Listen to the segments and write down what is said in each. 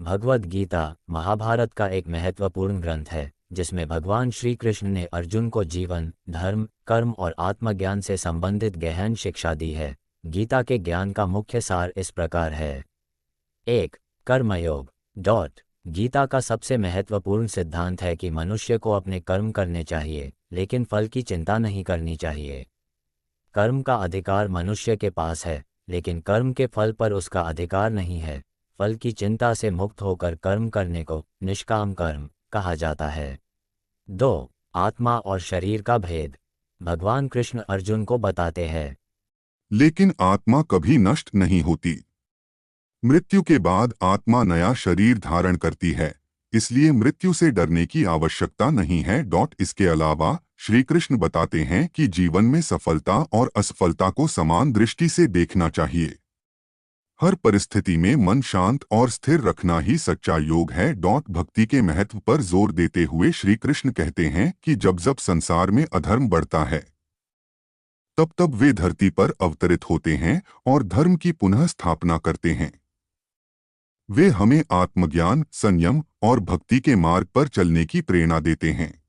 भगवद गीता महाभारत का एक महत्वपूर्ण ग्रंथ है जिसमें भगवान श्री कृष्ण ने अर्जुन को जीवन, धर्म, कर्म और आत्मज्ञान से संबंधित गहन शिक्षा दी है। गीता के ज्ञान का मुख्य सार इस प्रकार है। 1. कर्मयोग। गीता का सबसे महत्वपूर्ण सिद्धांत है कि मनुष्य को अपने कर्म करने चाहिए, लेकिन फल की चिंता नहीं करनी चाहिए। कर्म का अधिकार मनुष्य के पास है, लेकिन कर्म के फल पर उसका अधिकार नहीं है। फल की चिंता से मुक्त होकर कर्म करने को निष्काम कर्म कहा जाता है। 2. आत्मा और शरीर का भेद। भगवान कृष्ण अर्जुन को बताते हैं, लेकिन आत्मा कभी नष्ट नहीं होती। मृत्यु के बाद आत्मा नया शरीर धारण करती है, इसलिए मृत्यु से डरने की आवश्यकता नहीं है। इसके अलावा श्री कृष्ण बताते हैं कि जीवन में सफलता और असफलता को समान दृष्टि से देखना चाहिए। हर परिस्थिति में मन शांत और स्थिर रखना ही सच्चा योग है। भक्ति के महत्व पर जोर देते हुए श्री कृष्ण कहते हैं कि जब जब संसार में अधर्म बढ़ता है, तब तब वे धरती पर अवतरित होते हैं और धर्म की पुनः स्थापना करते हैं। वे हमें आत्मज्ञान, संयम और भक्ति के मार्ग पर चलने की प्रेरणा देते हैं।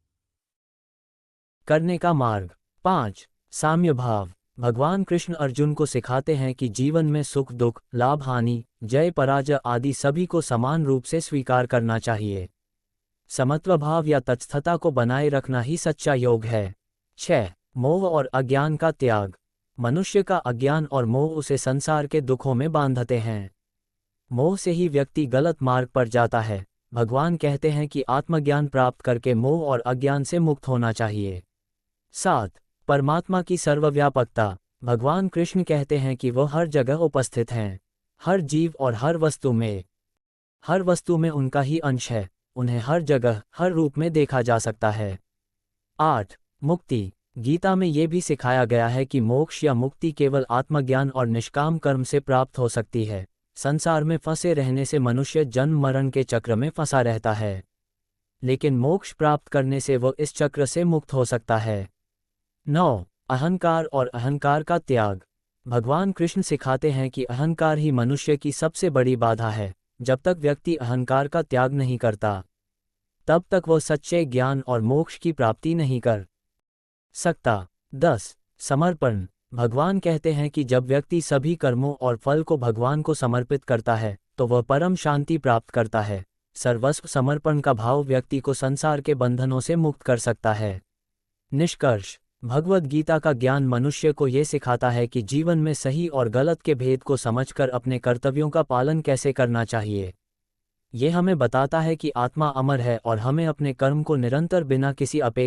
करने का मार्ग। 5. साम्य भाव। भगवान कृष्ण अर्जुन को सिखाते हैं कि जीवन में सुख दुख, लाभ हानि, जय पराजय आदि सभी को समान रूप से स्वीकार करना चाहिए। समत्व भाव या तटस्थता को बनाए रखना ही सच्चा योग है। 6. मोह और अज्ञान का त्याग। मनुष्य का अज्ञान और मोह उसे संसार के दुखों में बांधते हैं। मोह से ही व्यक्ति गलत मार्ग पर जाता है। भगवान कहते हैं कि आत्मज्ञान प्राप्त करके मोह और अज्ञान से मुक्त होना चाहिए। 7. परमात्मा की सर्वव्यापकता। भगवान कृष्ण कहते हैं कि वह हर जगह उपस्थित हैं, हर जीव और हर वस्तु में उनका ही अंश है। उन्हें हर जगह, हर रूप में देखा जा सकता है। 8. मुक्ति। गीता में ये भी सिखाया गया है कि मोक्ष या मुक्ति केवल आत्मज्ञान और निष्काम कर्म से प्राप्त हो सकती है। संसार में फंसे रहने से मनुष्य जन्म मरण के चक्र में फंसा रहता है, लेकिन मोक्ष प्राप्त करने से वह इस चक्र से मुक्त हो सकता है। 9. अहंकार और अहंकार का त्याग। भगवान कृष्ण सिखाते हैं कि अहंकार ही मनुष्य की सबसे बड़ी बाधा है। जब तक व्यक्ति अहंकार का त्याग नहीं करता, तब तक वह सच्चे ज्ञान और मोक्ष की प्राप्ति नहीं कर सकता। 10. समर्पण। भगवान कहते हैं कि जब व्यक्ति सभी कर्मों और फल को भगवान को समर्पित करता है, तो वह परम शांति प्राप्त करता है। सर्वस्व समर्पण का भाव व्यक्ति को संसार के बंधनों से मुक्त कर सकता है। निष्कर्ष। भगवद गीता का ज्ञान मनुष्य को ये सिखाता है कि जीवन में सही और गलत के भेद को समझकर अपने कर्तव्यों का पालन कैसे करना चाहिए। ये हमें बताता है कि आत्मा अमर है और हमें अपने कर्म को निरंतर बिना किसी अपेक्षा